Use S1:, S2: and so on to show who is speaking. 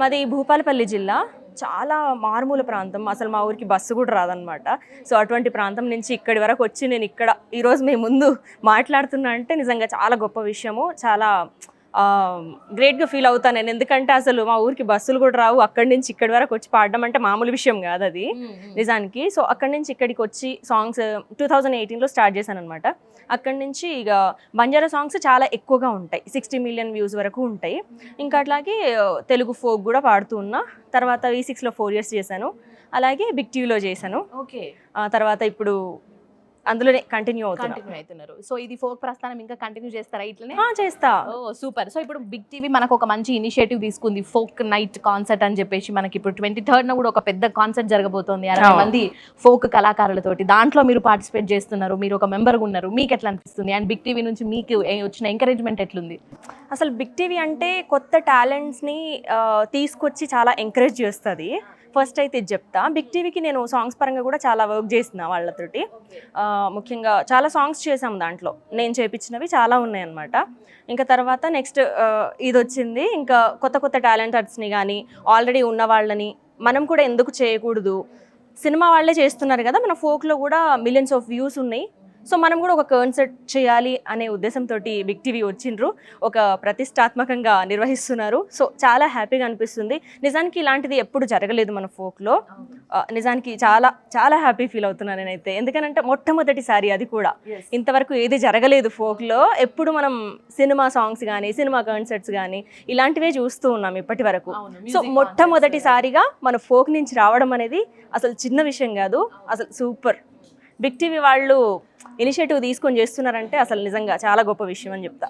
S1: మాది భూపాలపల్లి జిల్లా. చాలా మారుమూల ప్రాంతం. అసలు మా ఊరికి బస్సు కూడా రాదనమాట. సో అటువంటి ప్రాంతం నుంచి ఇక్కడి వరకు వచ్చి నేను ఇక్కడ ఈరోజు మీ ముందు మాట్లాడుతున్నా అంటే నిజంగా చాలా గొప్ప విషయము. చాలా గ్రేట్గా ఫీల్ అవుతాను నేను. ఎందుకంటే అసలు మా ఊరికి బస్సులు కూడా రావు. అక్కడి నుంచి ఇక్కడి వరకు వచ్చి పాడడం అంటే మామూలు విషయం కాదు అది నిజానికి. సో అక్కడి నుంచి ఇక్కడికి వచ్చి సాంగ్స్ 2018లో స్టార్ట్ చేశాను అనమాట. అక్కడి నుంచి ఇక బంజారా సాంగ్స్ చాలా ఎక్కువగా ఉంటాయి, 60 మిలియన్ వ్యూస్ వరకు ఉంటాయి. ఇంకా అట్లాగే తెలుగు ఫోక్ కూడా పాడుతూ ఉన్నా. తర్వాత V6లో 4 years చేశాను. అలాగే బిగ్ టీవీలో చేశాను.
S2: ఓకే.
S1: తర్వాత ఇప్పుడు అందులోనే కంటిన్యూ
S2: అవుతున్నారు. సో ఇది ఫోక్ ప్రస్థానం ఇంకా కంటిన్యూ చేస్తారా ఇట్లనే?
S1: చేస్తా.
S2: ఓ సూపర్. సో ఇప్పుడు బిగ్ టీవీ మనకు ఒక మంచి ఇనిషియేటివ్ తీసుకుంది, ఫోక్ నైట్ కాన్సర్ట్ అని చెప్పేసి. మనకి ఇప్పుడు 23rd కూడా ఒక పెద్ద కాన్సర్ట్ జరగబోతోంది 60 మంది ఫోక్ కళాకారులతోటి. దాంట్లో మీరు పార్టిసిపేట్ చేస్తున్నారు, మీరు ఒక మెంబర్గా ఉన్నారు. మీకు ఎట్లా అనిపిస్తుంది? అండ్ బిగ్ టీవీ నుంచి మీకు వచ్చిన ఎంకరేజ్మెంట్ ఎట్లుంది?
S1: అసలు బిగ్ టీవీ అంటే కొత్త టాలెంట్స్ని తీసుకొచ్చి చాలా ఎంకరేజ్ చేస్తుంది. ఫస్ట్ అయితే ఇది చెప్తా. బిగ్ టీవీకి నేను సాంగ్స్ పరంగా కూడా చాలా వర్క్ చేసిన వాళ్ళతోటి. ముఖ్యంగా చాలా సాంగ్స్ చేసాం, దాంట్లో నేను చేయించినవి చాలా ఉన్నాయన్నమాట. ఇంకా తర్వాత నెక్స్ట్ ఇది వచ్చింది. ఇంకా కొత్త కొత్త టాలెంటర్స్ని కానీ ఆల్రెడీ ఉన్న వాళ్ళని మనం కూడా ఎందుకు చేయకూడదు? సినిమా వాళ్ళే చేస్తున్నారు కదా, మన ఫోక్లో కూడా మిలియన్స్ ఆఫ్ వ్యూస్ ఉన్నాయి. సో మనం కూడా ఒక కాన్సర్ట్ చేయాలి అనే ఉద్దేశంతో బిగ్ టీవీ వచ్చిండ్రు, ఒక ప్రతిష్టాత్మకంగా నిర్వహిస్తున్నారు. సో చాలా హ్యాపీగా అనిపిస్తుంది. నిజానికి ఇలాంటిది ఎప్పుడు జరగలేదు మన ఫోక్లో. నిజానికి చాలా చాలా హ్యాపీ ఫీల్ అవుతున్నాను నేనైతే. ఎందుకనంటే మొట్టమొదటిసారి అది కూడా. ఇంతవరకు ఏది జరగలేదు ఫోక్లో. ఎప్పుడు మనం సినిమా సాంగ్స్ కానీ సినిమా కాన్సర్ట్స్ కానీ ఇలాంటివే చూస్తూ ఉన్నాం ఇప్పటి వరకు. సో మొట్టమొదటిసారిగా మన ఫోక్ నుంచి రావడం అనేది అసలు చిన్న విషయం కాదు, అసలు సూపర్. బిగ్ టీవీ వాళ్ళు ఇనిషియేటివ్ తీసుకొని చేస్తున్నారంటే అసలు నిజంగా చాలా గొప్ప విషయం అని చెప్తా.